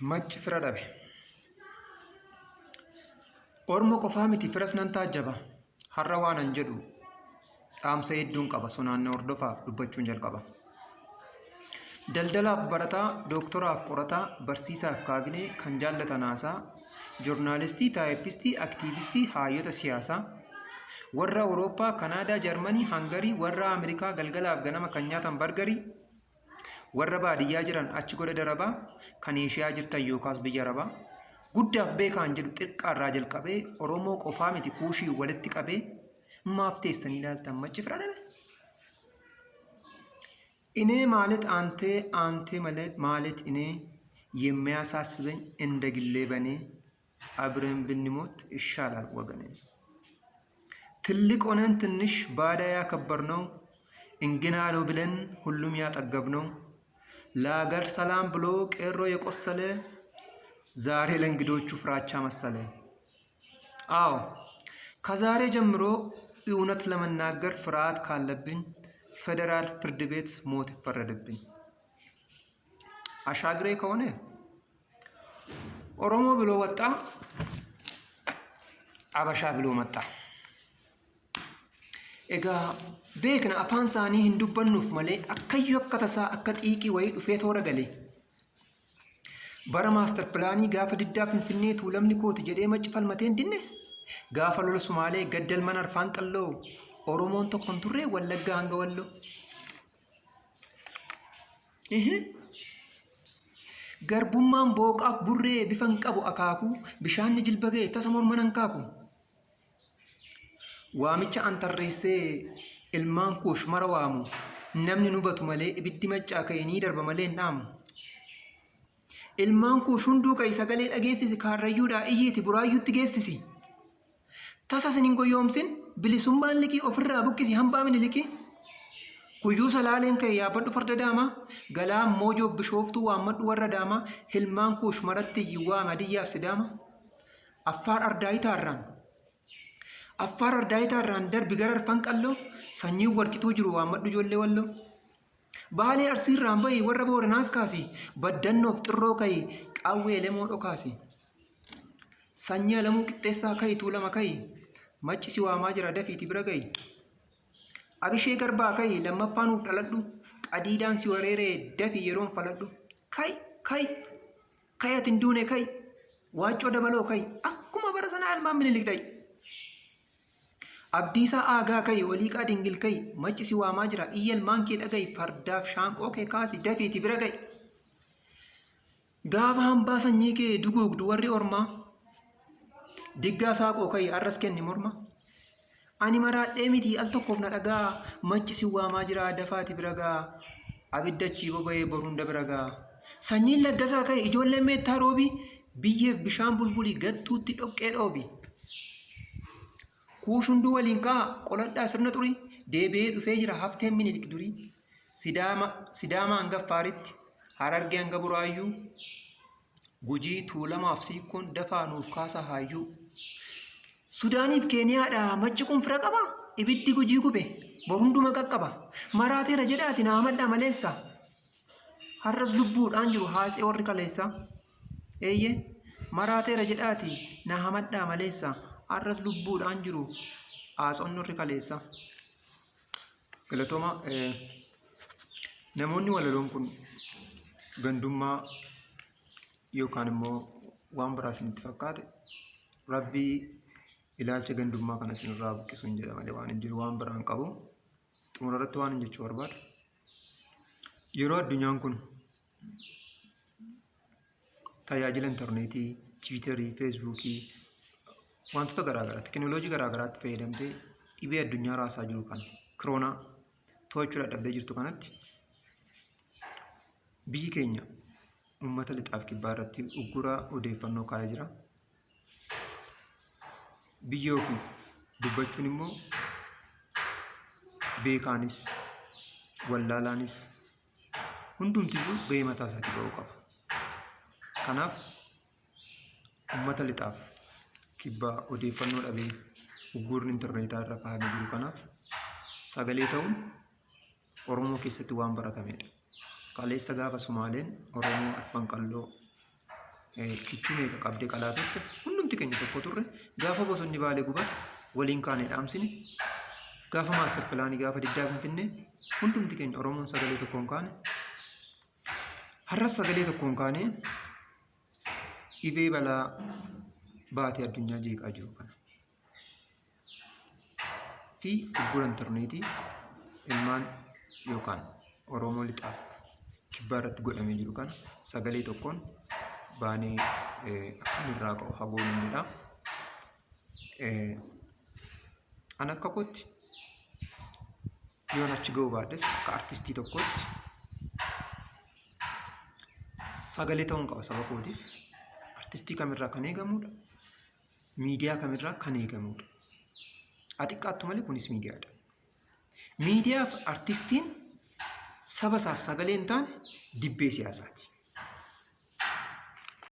Macci fira dhabe. Oromoo qofaa miti firas nan taajjaba. Har'a waan an jedhu dhaamsa hedduun qaba. Sonaanna hordofaa dubbachuun jalqaba. Daldalaaf barataa, dooktoraaf qorataa, barsiisaaf kaabinee kan jaallatan haasaa, joornaalistii, taayipistii, aktiivistii, hayyoota siyaasaa, warra Awurooppaa, Kanaadaa, Jarmanii, Hangarii, warra Ameerikaa galgalaaf ganama kan nyaatan bargarii, warra baadiyyaa jiran achi godha darabaa, kan Eeshiyaa jirtan yookaas biyya arabaa, guddaaf beekaan jedhu xiqqaarraa jalqabee Oromoo qofaa miti kuushii walitti qabee maaf teessanii ilaaltan macci fira dhabe? እኔ ማለት አንተ ማለት እኔ የሚያሳስበኝ እንደ ግሌ በኔ አብረን ብንሞት ይሻላል ወገኔ። ትልቅ ሆነን ትንሽ ባዳ ያከበርነው እንግና ነው ብለን ሁሉም ያጠገብነው ለአገር ሰላም ብሎ ቄሮ የቆሰለ ዛሬ ለእንግዶቹ ፍራቻ መሰለ። አዎ ከዛሬ ጀምሮ እውነት ለመናገር ፍርሃት ካለብኝ ፌደራል ፍርድ ቤት ሞት ይፈረድብኝ። አሻግሬ ከሆነ ኦሮሞ ብሎ ወጣ፣ አበሻ ብሎ መጣ። ኤጋ ቤክና አፋን ሳኒ ሂንዱበኑፍ መሌ አከዩ አከተሳ አከ ጢቂ ወይ ዱፌ ቶረ ገሌ bara master plaanii gaafa diddaa finfinnee tuulamni kooti jedhee macci falmateen dinne gaafa lola Sumaalee gaddal mana arfaan qalloo Oromoon tokkon turree Wallaggaa hanga Walloo. Garbummaan booqaaf burree bifan qabu akaakuu bishaanni jilba ga'e tasa morman hankaaku. Waamicha antarreessee ilmaan kuush mara waamu namni nubatu malee ibiddi maccaa ka'e ni darba malee hin dhaamu. Ilmaan kuush hunduu ka'e sagalee dhageessisi kaarrayyuudhaa iyyiiti buraayyuutti geessisi. Tasa sinin goyoomsin bilisummaan liqii ofirraa buqqisi hambaa miniliki. Kuyyuu salaaleen ka'e yaabbadhu farda daamaa galaan moojoo bishooftuu waammadhu warra daamaa ilmaan kuush maratti yiwwaa madiyyaaf sidaama. Affaar ardaayitaarraan darbi gara arfan qalloo sanyiin warqituu jiru waammadhu ijoollee Walloo. Baalee Arsiirraan bahi warra Booranaas kaasi baddannoof xirroo ka'e qawwee lemoo dhokaasi. Sanyii alamuu qixxeessaa ka'e tuulama ka'e maccisi waamaa jira dafiiti bira ga'i. Abishee Garbaa ka'e lammaffaa nuuf dhaladhu qadiidaan si wareeree dafii yeroon faladhu. Ka'i ati hin duune ka'i waaccoo dabaloo ka'i akkuma bara sanaa ilmaan minilik dha'i. Abdiisaa aagaa ka'e waliiqaa dingil ka'e maccisi waamaa jira iyya ilmaan kee dhaga'i fardaaf shaanqoo kee kaasi dafiiti bira ga'i. Gaafa hambaa sanyii kee duguugdu warri ormaa diggaa saaqoo ka'e arras kenni morma. Ani maraadhee miti al tokkoof na dhagaa maccisi waamaa jira dafaati bira ga'a abiddachii boba'ee boruunda bira ga'a. Sanyiin laggasaa ka'e ijoolleen meettaa roobi biyyeef bishaan bulbulii gattuutti dhoqqee dhoobi. Kuush hunduu waliin ka'a qoladhaa sirna xurii deebi'ee dhufee jira hafteen minilik durii. Sidaama hanga Affaaritti Harargee hanga Buraayyuu Gujii Tuulamaaf Siikkoon dafaa nuuf kaasa haayyuu. Sudaaniif Keeniyaadha macci kun fira qaba ibiddi Gujii gube bor hunduma qaqqaba. Maraateera jedhaati naa madda maleessa har'as lubbuudhaan jiru haasee warri kaleessa. Eeyyee maraateera jedhaati naa madda maleessa har'as lubbuudhaan jiru haasonni warri kaleessa. Galatooma namoonni walaloon kun gandummaa yookaan immoo waan biraa isinitti fakkaate rabbii ilaalcha gandummaa kana isinirraa buqqisuun jedha malee waan hin jiru waan biraan qabu. Xumura irratti waan hin jechuu barbaadu. Yeroo addunyaan kun tajaajila intarneetii, tiwiitarii, feesbuukii wantoota garaagaraa teekinooloojii garaagaraatti fayyadamtee dhibee addunyaa raasaa jiru kan kiroonaa to'achuu dadhabdee jirtu kanatti biyyi keenya uummata lixaaf kibbaa irratti ugguraa odeeffannoo kaa'ee jira. Biyya ofiif dubbachuun immoo beekaanis wallaalaanis hundumtiyyuu gahee mataa isaatii ba'uu qaba. Kanaaf uummata lixaaf kibbaa odeeffannoo dhabee ugguurri intarneetaa irra kaa'amee jiru kanaaf sagalee ta'uun Oromoo keessatti waan baratamedha. Kaleessa gaafa Sumaaleen Oromoo arfan qalloo kichuu meeqa qabdee qalaa turte hundumti keenya tokko turre gaafa bosonni baalee gubatu waliin kaanee dhaamsine gaafa maastar pilaanii gaafa diddaa finfinnee hundumti keenya Oromoon sagalee tokkoon kaane har'as sagalee tokkoon kaane dhibee balaa baatee addunyaa jeeqaa jiru kana fi gurgura intarneetii ilmaan yookaan Oromoo lixaaf kibbaa irratti godhamee jiru kana sagalee tokkoon baanee akkan irraa qabu hagoonumnidha. An akka kootti yoon achi ga'uu baadhes akka artistii tokkotti sagalee ta'uun qaba saba kootiif. Artistii kamirraa kan eegamudha. Miidiyaa kamirraa kan eegamudha. Xiqqaattu malee kunis miidiyaadha. Miidiyaaf artistiin saba isaaf sagalee hin taane dibbee siyaasaati.